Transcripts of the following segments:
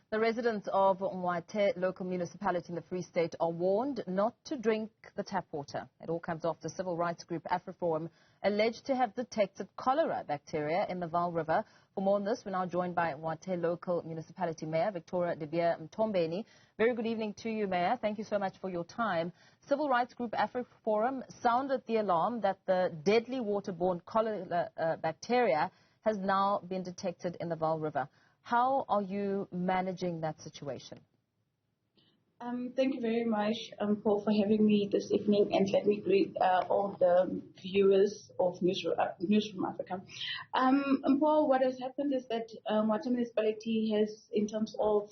The residents of Ngwathe local municipality in the Free State are warned not to drink the tap water. It all comes after civil rights group AfriForum alleged to have detected cholera bacteria in the Vaal River. For more on this, we're now joined by Ngwathe local municipality mayor, Victoria de Beer-Mthombeni. Very good evening to you, Mayor. Thank you so much for your time. Civil rights group AfriForum sounded the alarm that the deadly waterborne cholera bacteria has now been detected in the Vaal River. How are you managing that situation? Thank you very much, Paul, for having me this evening, and let me greet all the viewers of Newzroom Afrika. Paul, what has happened is that Ngwathe Municipality has, in terms of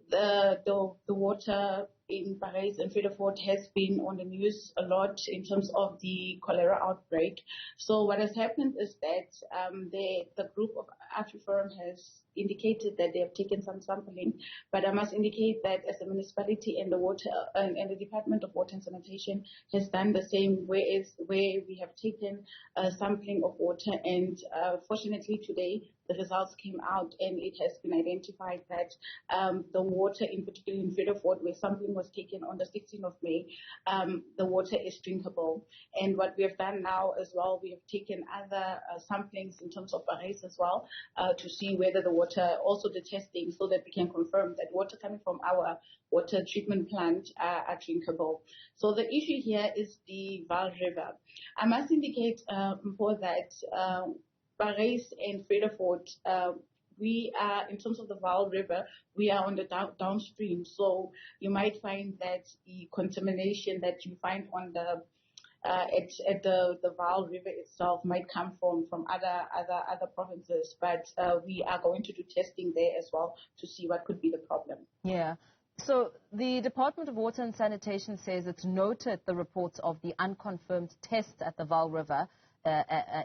the water in Parys and Fredefort, has been on the news a lot in terms of the cholera outbreak. So what has happened is that the group of AfriForum has indicated that they have taken some sampling, but I must indicate that as a municipality and the water and the Department of Water and Sanitation has done the same, where we have taken a sampling of water, and fortunately today the results came out and it has been identified that the water, in particular in Fredefort, where sampling was taken on the 16th of May, the water is drinkable. And what we have done now as well, we have taken other samplings in terms of Parys as well to see whether the water, also the testing, so that we can confirm that water coming from our water treatment plant are drinkable. So the issue here is the Vaal River. I must indicate for that Parys and Fredefort, we are, in terms of the Vaal River, we are on the downstream. So you might find that the contamination that you find on the at the Vaal River itself might come from other provinces, but we are going to do testing there as well to see what could be the problem. Yeah. So the Department of Water and Sanitation says it's noted the reports of the unconfirmed tests at the Vaal River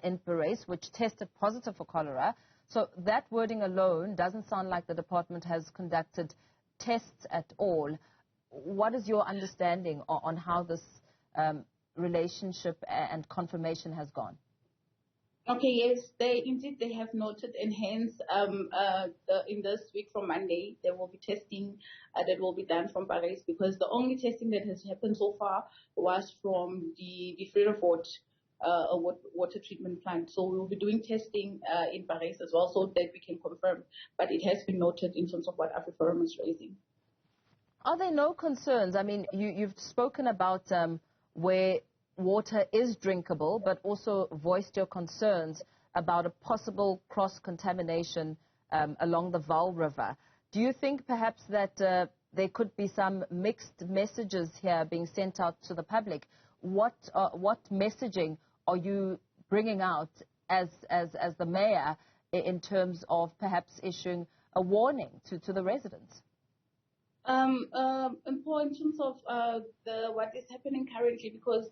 in Parys, which tested positive for cholera. So that wording alone doesn't sound like the department has conducted tests at all. What is your understanding on how this relationship and confirmation has gone? Okay, yes, they have noted, and hence in this week from Monday there will be testing that will be done from Parys, because the only testing that has happened so far was from the Fredefort water treatment plant. So we will be doing testing in Parys as well, so that we can confirm. But it has been noted in terms of what AfriForum is raising. Are there no concerns? I mean, you've spoken about where water is drinkable, but also voiced your concerns about a possible cross-contamination along the Vaal River. Do you think perhaps that there could be some mixed messages here being sent out to the public? What messaging are you bringing out as the mayor in terms of perhaps issuing a warning to the residents? In terms of what is happening currently, because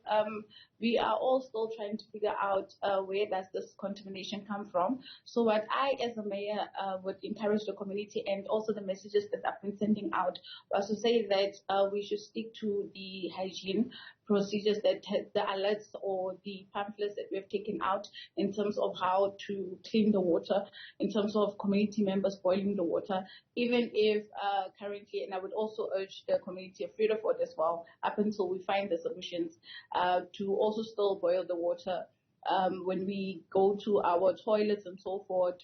we are all still trying to figure out where does this contamination come from. So what I, as a mayor, would encourage the community, and also the messages that I've been sending out, was to say that we should stick to the hygiene procedures, that the alerts or the pamphlets that we have taken out in terms of how to clean the water, in terms of community members boiling the water, even if currently, and I would also urge the community of Fredefort as well, up until we find the solutions, to also still boil the water when we go to our toilets and so forth,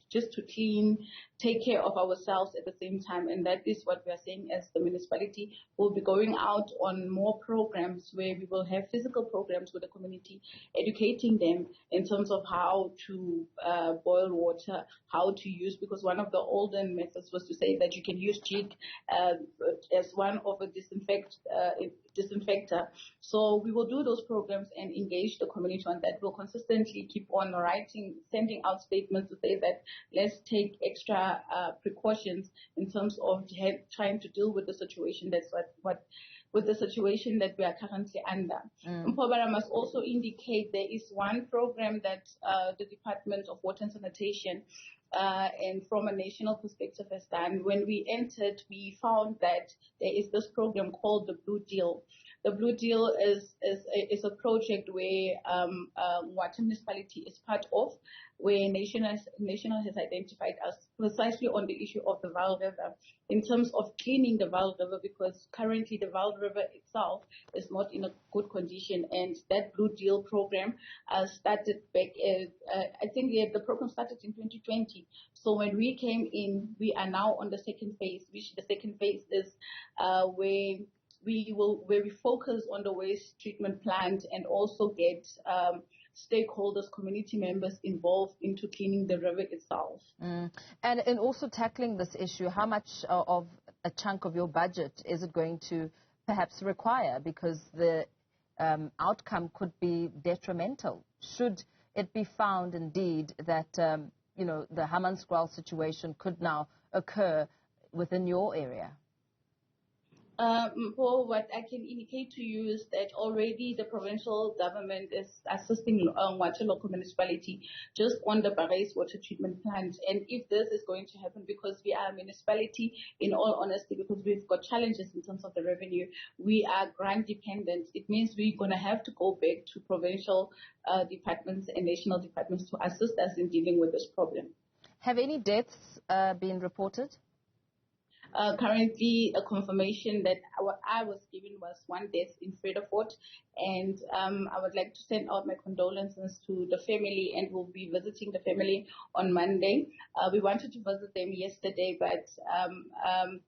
just to clean, take care of ourselves at the same time. And that is what we are saying as the municipality. We'll be going out on more programs where we will have physical programs with the community, educating them in terms of how to boil water, how to use, because one of the olden methods was to say that you can use jig as one of a disinfector. So we will do those programs and engage the community on that. We'll consistently keep on writing, sending out statements to say that let's take extra precautions in terms of trying to deal with the situation. That's with the situation that we are currently under. But I must also indicate there is one program that the Department of Water and Sanitation and from a national perspective has done. When we entered, we found that there is this program called the Blue Deal. The Blue Deal is a project where Ngwathe Municipality is part of, where National has identified us precisely on the issue of the Vaal River in terms of cleaning the Vaal River, because currently the Vaal River itself is not in a good condition, and that Blue Deal program started back, I think the program started in 2020. So when we came in, we are now on the second phase, which the second phase is where we focus on the waste treatment plant and also get stakeholders, community members involved into cleaning the river itself. And in also tackling this issue, how much of a chunk of your budget is it going to perhaps require? Because the outcome could be detrimental. Should it be found indeed that, you know, the Hammanskraal situation could now occur within your area? Well, what I can indicate to you is that already the provincial government is assisting Ngwathe local municipality just on the Parys water treatment plant. And if this is going to happen, because we are a municipality, in all honesty, because we've got challenges in terms of the revenue, we are grant dependent. It means we're going to have to go back to provincial departments and national departments to assist us in dealing with this problem. Have any deaths been reported? Currently, a confirmation that I was given was one death in Fredefort, and I would like to send out my condolences to the family, and we'll be visiting the family on Monday. We wanted to visit them yesterday, but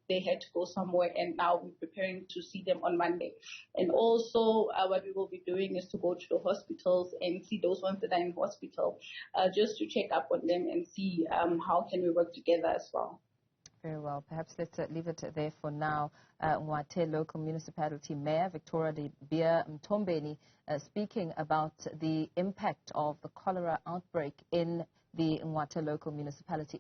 they had to go somewhere, and now we're preparing to see them on Monday. And also, what we will be doing is to go to the hospitals and see those ones that are in hospital, just to check up on them and see how can we work together as well. Very well. Perhaps let's leave it there for now. Ngwathe Local Municipality Mayor Victoria Beer-Mthombeni speaking about the impact of the cholera outbreak in the Ngwathe Local Municipality.